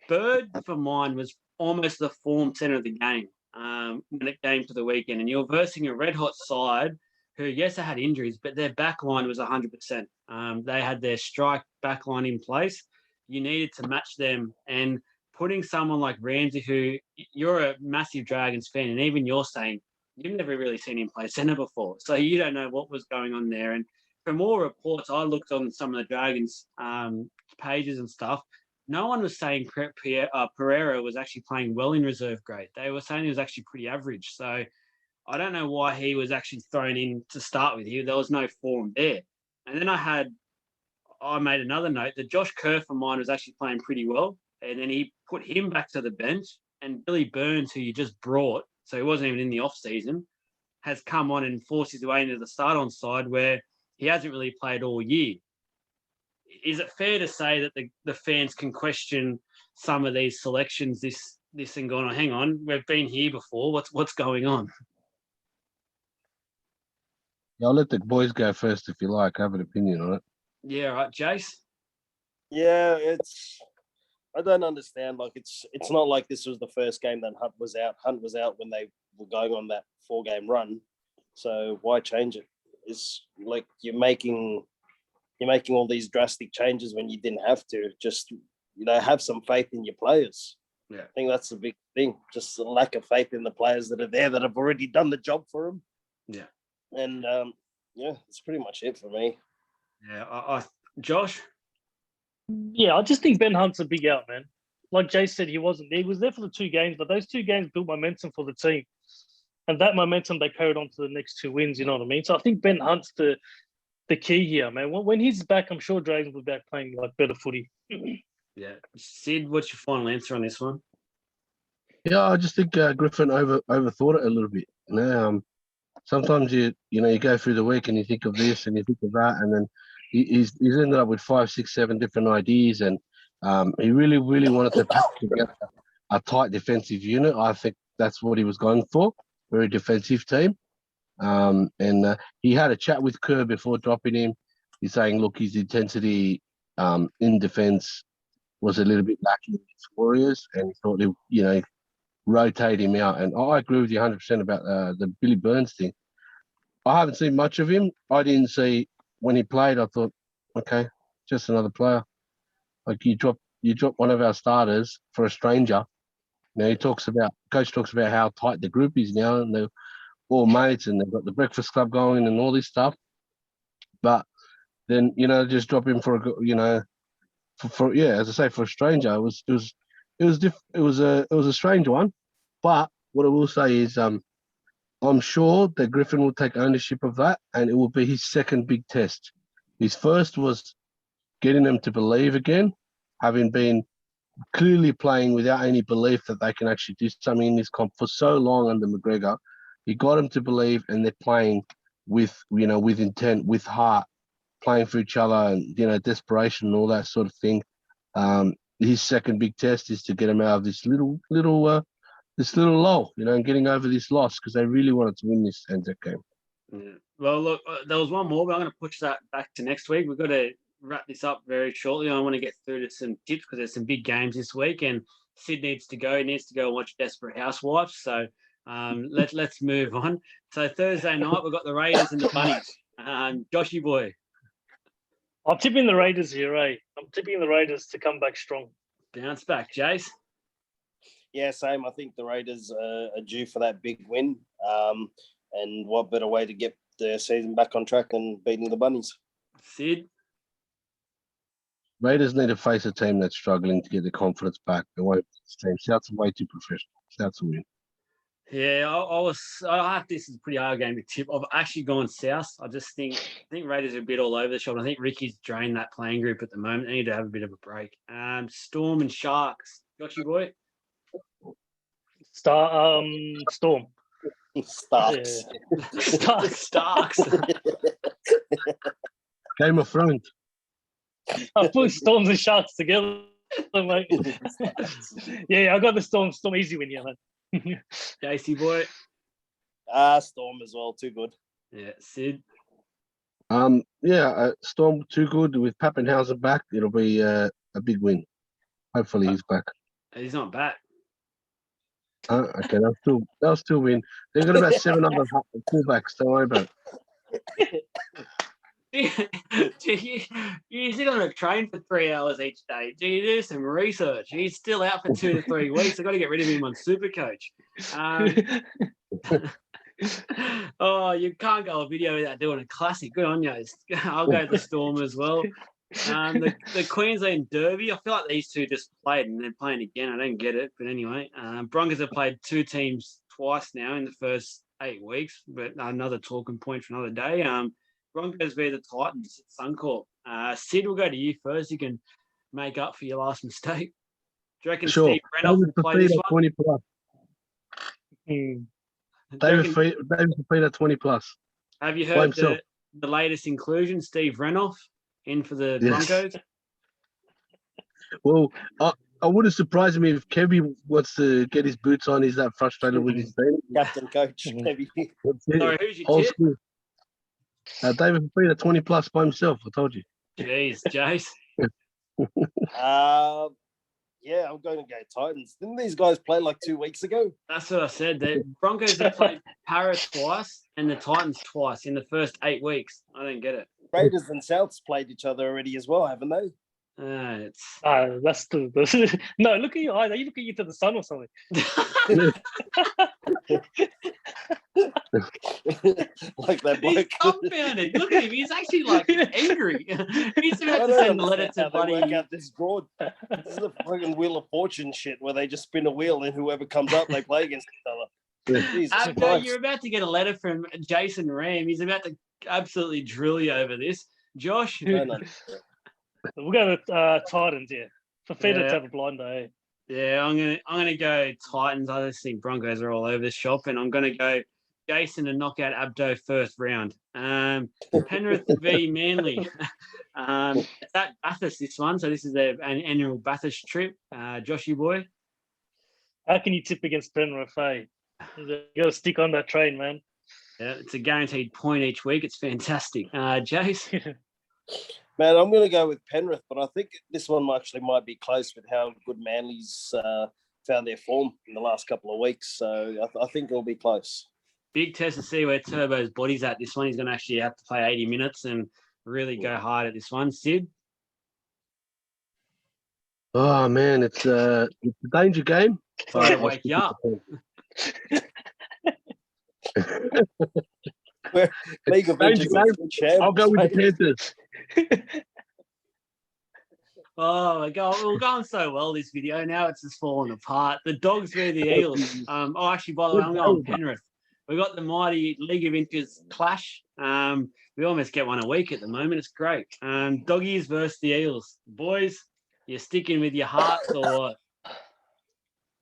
Bird, for mine, was almost the form centre of the game when it came to the weekend. And you're versing a red-hot side who, yes, they had injuries, but their back line was 100%. They had their strike back line in place. You needed to match them. And putting someone like Ramsey, who you're a massive Dragons fan, and even you're saying you've never really seen him play centre before. So you don't know what was going on there. And from all reports, I looked on some of the Dragons pages and stuff. No one was saying Pereira was actually playing well in reserve grade. They were saying he was actually pretty average. So I don't know why he was actually thrown in to start with. There was no form there. And then I made another note that Josh Kerr for mine was actually playing pretty well. And then he put him back to the bench. And Billy Burns, who you just brought, so he wasn't even in the off season, has come on and forced his way into the start on side where he hasn't really played all year. Is it fair to say that the fans can question some of these selections this and going, oh, hang on, we've been here before. What's going on? Yeah, I'll let the boys go first if you like. I have an opinion on it. Yeah, right, Jace. Yeah, I don't understand. Like it's not like this was the first game that Hunt was out. Hunt was out when they were going on that 4-game run. So why change it? It's like you're making all these drastic changes when you didn't have to. Just have some faith in your players. Yeah, I think that's the big thing. Just a lack of faith in the players that are there that have already done the job for them. Yeah, and that's pretty much it for me. Yeah, Josh. Yeah, I just think Ben Hunt's a big out, man. Like Jay said, he was there for the 2 games, but those 2 games built momentum for the team. And that momentum they carried on to the next 2 wins, you know what I mean? So I think Ben Hunt's the key here, man. When he's back, I'm sure Dragons will be back playing like better footy. Yeah. Sid, what's your final answer on this one? Yeah, I just think Griffin overthought it a little bit. Sometimes you go through the week and you think of this and you think of that, and then he's ended up with 5, 6, 7 different ideas, and he really, really wanted to put together a tight defensive unit. I think that's what he was going for, very defensive team. And he had a chat with Kerr before dropping him. He's saying, look, his intensity in defence was a little bit lacking against Warriors, and he thought he'd, rotate him out. And I agree with you 100% about the Billy Burns thing. I haven't seen much of him. I didn't see when he played. I thought, okay, just another player. Like you drop one of our starters for a stranger. Coach talks about how tight the group is now, and they're all mates, and they've got the breakfast club going and all this stuff. But then just drop him for as I say, for a stranger. It was a strange one, but what I will say is I'm sure that Griffin will take ownership of that, and it will be his second big test. His first was getting them to believe again, having been clearly playing without any belief that they can actually do something in this comp for so long under McGregor. He got them to believe, and they're playing with intent, with heart, playing for each other, and desperation and all that sort of thing. His second big test is to get him out of this little lull, and getting over this loss, because they really wanted to win this Anzac game. Yeah. Well, look, there was one more, but I'm going to push that back to next week. We've got to wrap this up very shortly. I want to get through to some tips because there's some big games this week, and Sid needs to go and watch Desperate Housewives. So let's move on. So Thursday night we've got the Raiders and the Bunnies. Joshy boy. I'm tipping the Raiders here, eh? I'm tipping the Raiders to come back strong. Bounce back, Jace. Yeah, same. I think the Raiders are due for that big win. And what better way to get the season back on track than beating the Bunnies? Sid? Raiders need to face a team that's struggling to get their confidence back. They won't beat this team. South's way too professional. South's a win. Yeah, I have this is a pretty hard game to tip. I've actually gone south. I think Raiders are a bit all over the shop. I think Ricky's drained that playing group at the moment. They need to have a bit of a break. Storm and Sharks. Got you, boy. Storm. Starks. Yeah. Starks. Game of Thrones. I put Storms and Sharks together, mate. Yeah, I got the Storm easy win here, man. JC boy. Storm as well. Too good. Yeah, Sid. Storm too good with Pappenhausen back. It'll be a big win. Hopefully he's back. He's not back. Okay, they'll still win. They've got about 7 other fullbacks. Don't worry about it. You sit on a train for 3 hours each day. Do you do some research? He's still out for 2 to 3 weeks. I've got to get rid of him on Supercoach. You can't go a video without doing a classic. Good on you. I'll go the Storm as well. The Queensland Derby, I feel like these two just played and they're playing again. I don't get it. But anyway, Broncos have played 2 teams twice now in the first 8 weeks, but another talking point for another day. Broncos v the Titans at Suncorp. Sid, we'll go to you first. You can make up for your last mistake. Do you reckon Sure. Steve Renouf will play this one? 20 plus. David Fafita 20 plus. Have you heard the latest inclusion, Steve Renouf in for the Broncos? Well, I wouldn't surprise me if Kevy wants to get his boots on. He's that frustrated with his team. Captain coach. Kevy. Sorry, who's your tip? David Fafita 20 plus by himself. I told you. Jeez, Jace. Yeah, I'm going to go Titans. Didn't these guys play like 2 weeks ago? That's what I said. The Broncos have played Para twice and the Titans twice in the first 8 weeks. I don't get it. Raiders and Souths played each other already as well, haven't they? That's the no. Look at your eyes. Are you looking into the sun or something? Like that bloke. He's dumbfounded. Look at him. He's actually like angry. He's about to send a letter to Buddy. Work out this broad. This is a fucking Wheel of Fortune shit where they just spin a wheel and whoever comes up, they play against each other. No, you're about to get a letter from Jason Ram. He's about to absolutely drill you over this. Josh? No. We'll go to Titans here. Fafita to have a blind day. Yeah, I'm gonna go Titans. I just think Broncos are all over the shop, and I'm gonna go Jason to knock out Abdo first round. Penrith v Manly. It's at Bathurst this one, so this is their annual Bathurst trip. Joshy boy. How can you tip against Penrith? You got to stick on that train, man. Yeah, it's a guaranteed point each week. It's fantastic. Jace? Man, I'm going to go with Penrith, but I think this one actually might be close with how good Manly's found their form in the last couple of weeks. So I think it'll be close. Big test to see where Turbo's body's at. This one, he's going to actually have to play 80 minutes and really go hard at this one. Sid? Oh, man, it's a danger game. Sorry to wake you up. League of Legends. I'll go with the Panthers. Oh my God, we're going so well this video. Now it's just falling apart. The Dogs v the Eels. Actually, by the way, I'm going Penrith. We got the mighty League of Inches clash. We almost get one a week at the moment. It's great. Doggies versus the Eels. Boys, you sticking with your hearts or what?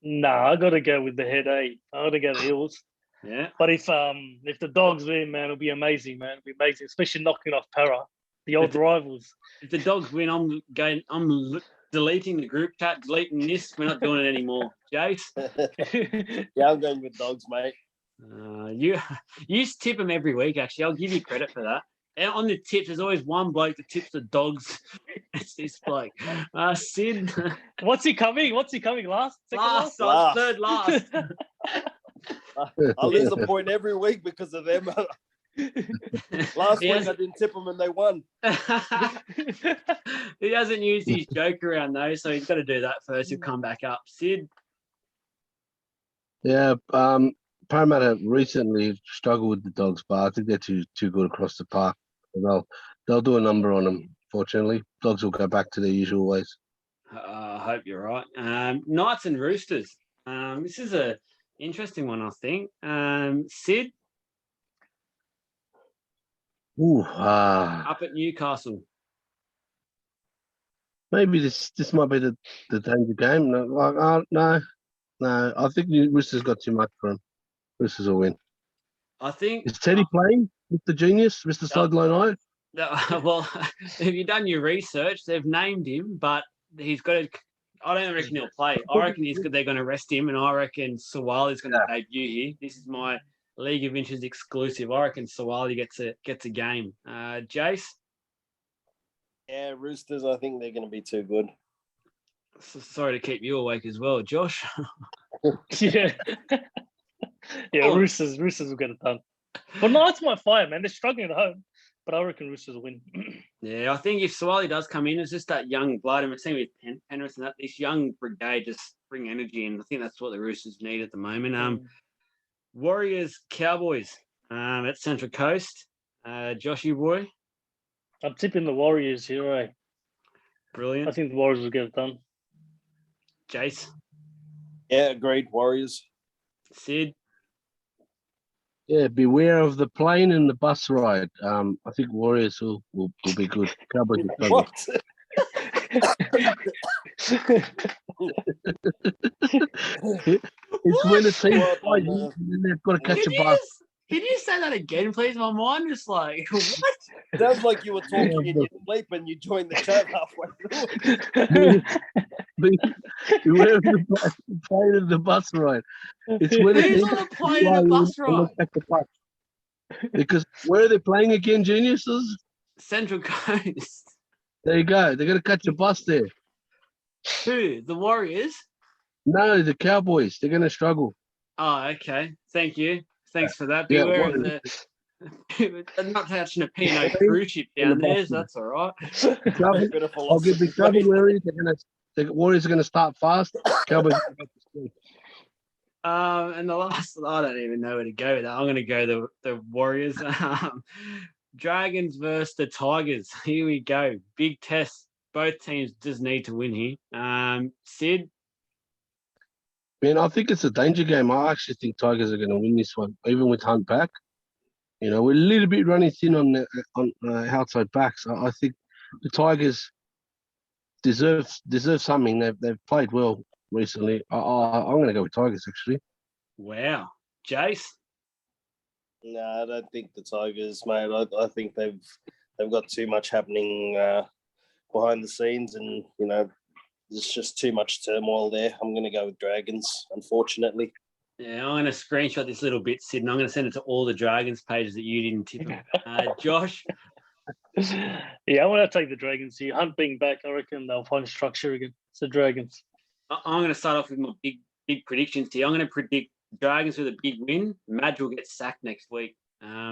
Nah, I got to go with the head. I got to go the Eels. Yeah. But if the Dogs win, man, it'll be amazing, man. It'll be amazing, especially knocking off Para, the old rivals. If the Dogs win, I'm deleting the group chat, deleting this. We're not doing it anymore. Jace? Yeah, I'm going with Dogs, mate. You tip them every week, actually. I'll give you credit for that. And on the tips, there's always one bloke that tips the Dogs. It's this bloke. Sid. What's he coming? Last? Third last. I lose a point every week because of them. Last week I didn't tip them and they won. He hasn't used his joke around though, so he's got to do that first. He'll come back up. Sid? Yeah, Parramatta recently struggled with the Dogs, but I think they're too good across the park. They'll do a number on them, fortunately. Dogs will go back to their usual ways. I hope you're right. Knights and Roosters. This is a Interesting one, I think. Sid? Up at Newcastle. Maybe this might be the danger game. No. I think Roosters got too much for him. Roosters will win. I think. Is Teddy playing with the genius, Mr. Sideline Eye? Well, have you done your research? They've named him, but he's got to. I don't reckon he'll play. I reckon they're going to rest him, and I reckon Sawali's going to debut here. This is my League of Inches exclusive. I reckon Sawali gets a game. Jace? Yeah, Roosters, I think they're going to be too good. Sorry to keep you awake as well, Josh. Yeah. Roosters will get it done. But no, it's my fire, man. They're struggling at home, but I reckon Roosters will win. Yeah, I think if Sawali does come in, it's just that young blood. And we're seeing with Penrith and that this young brigade just bring energy in. I think that's what the Roosters need at the moment. Warriors, Cowboys at Central Coast. Joshy boy? I'm tipping the Warriors here, eh? Brilliant. I think the Warriors will get it done. Jace? Yeah, agreed. Warriors. Sid? Yeah, beware of the plane and the bus ride. I think Warriors will be good. Cowboys will struggle. What? It's when a team fight, and then they've got to catch a bus. Can you say that again, please? My mind is like, what? Sounds like you were talking in your sleep and you joined the chat halfway through. Beware of the plane and the bus ride. It's when Who's on a plane and a bus ride? Because where are they playing again, geniuses? Central Coast. There you go. They're going to catch a bus there. Who? The Warriors? No, the Cowboys. They're going to struggle. Oh, okay. Thank you. Thanks for that. Yeah, Beware of the. I'm not touching a Pinot cruise ship down there, so that's all right. I'll give the trouble Warriors. The Warriors are going to start fast. Cowboys. And the last, I don't even know where to go with that. I'm going to go the Warriors. Dragons versus the Tigers. Here we go. Big test. Both teams just need to win here. Sid? Man, I think it's a danger game. I actually think Tigers are going to win this one, even with Hunt back. You know, we're a little bit running thin on outside backs. I think the Tigers deserve something. They've played well recently. I'm going to go with Tigers, actually. Wow. Jace? No, I don't think the Tigers, mate. I think they've got too much happening behind the scenes, and you know, there's just too much turmoil there. I'm going to go with Dragons, unfortunately. Yeah, I'm going to screenshot this little bit, Sid, and I'm going to send it to all the Dragons pages that you didn't tip. Josh? Yeah, I want to take the Dragons here. Hunt being back, I reckon they'll find structure again. It's the Dragons. I'm going to start off with my big predictions here. I'm going to predict Dragons with a big win. Madge will get sacked next week.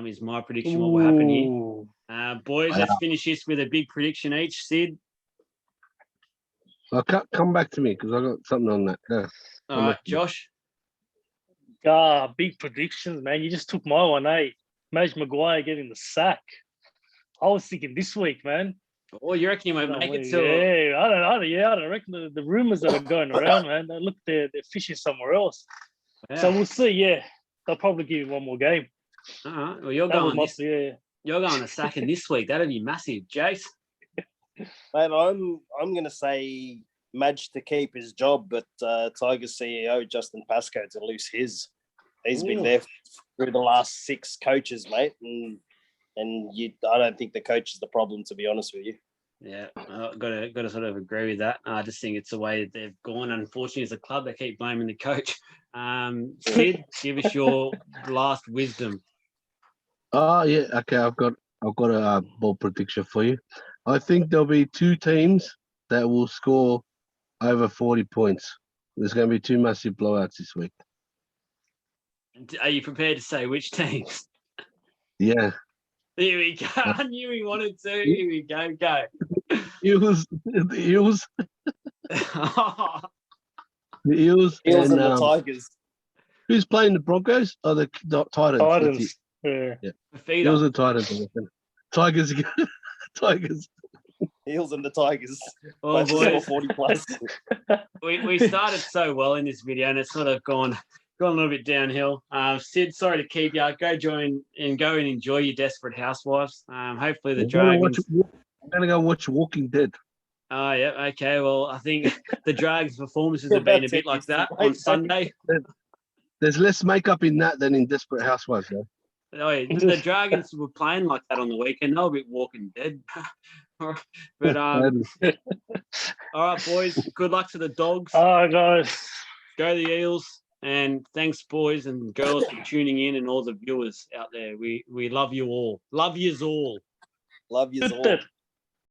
Is my prediction what will happen here. Boys, let's finish this with a big prediction each. Sid? Come back to me because I got something on that. Yeah. All right, Josh? Big predictions, man. You just took my one, eh? Madge Maguire getting the sack. I was thinking this week, man. Oh, you reckon you won't make it till? Yeah, I don't reckon the rumors that are going around, man. Look, they're fishing somewhere else. Yeah. So we'll see. Yeah, they'll probably give you one more game. All right. Well, you're going to sack in this week. That'd be massive, Jace. Mate, I'm going to say Madge to keep his job, but Tigers CEO Justin Pascoe to lose his. He's been there through the last 6 coaches, mate, and I don't think the coach is the problem, to be honest with you. Yeah, I've got to sort of agree with that. I just think it's the way that they've gone. Unfortunately, as a club, they keep blaming the coach. Sid, give us your last wisdom. Oh yeah, okay. I've got a bold prediction for you. I think there'll be 2 teams that will score over 40 points. There's going to be 2 massive blowouts this week. Are you prepared to say which teams? Yeah. Here we go. I knew he wanted to. Here we go. Go. The Eels. The Eels and the Tigers. Who's playing the Broncos? Oh, the Titans. Titans. Yeah. Eels and Titans. Tigers. Tigers. Eels and the Tigers. Oh, boys. 40 plus. We started so well in this video, and it's sort of gone gone a little bit downhill. Sid, sorry to keep you. Go and enjoy your Desperate Housewives. Hopefully the Dragons. I'm gonna go watch Walking Dead. Oh yeah, okay. Well, I think the Dragons' performances have been a bit like that on Sunday. There's less makeup in that than in Desperate Housewives, though. Oh, yeah, the Dragons were playing like that on the weekend. They were a bit Walking Dead. But all right, boys. Good luck to the Dogs. Oh, guys. Go the Eels. And thanks, boys and girls, for tuning in, and all the viewers out there. We love you all. Love yous all. Love yous all.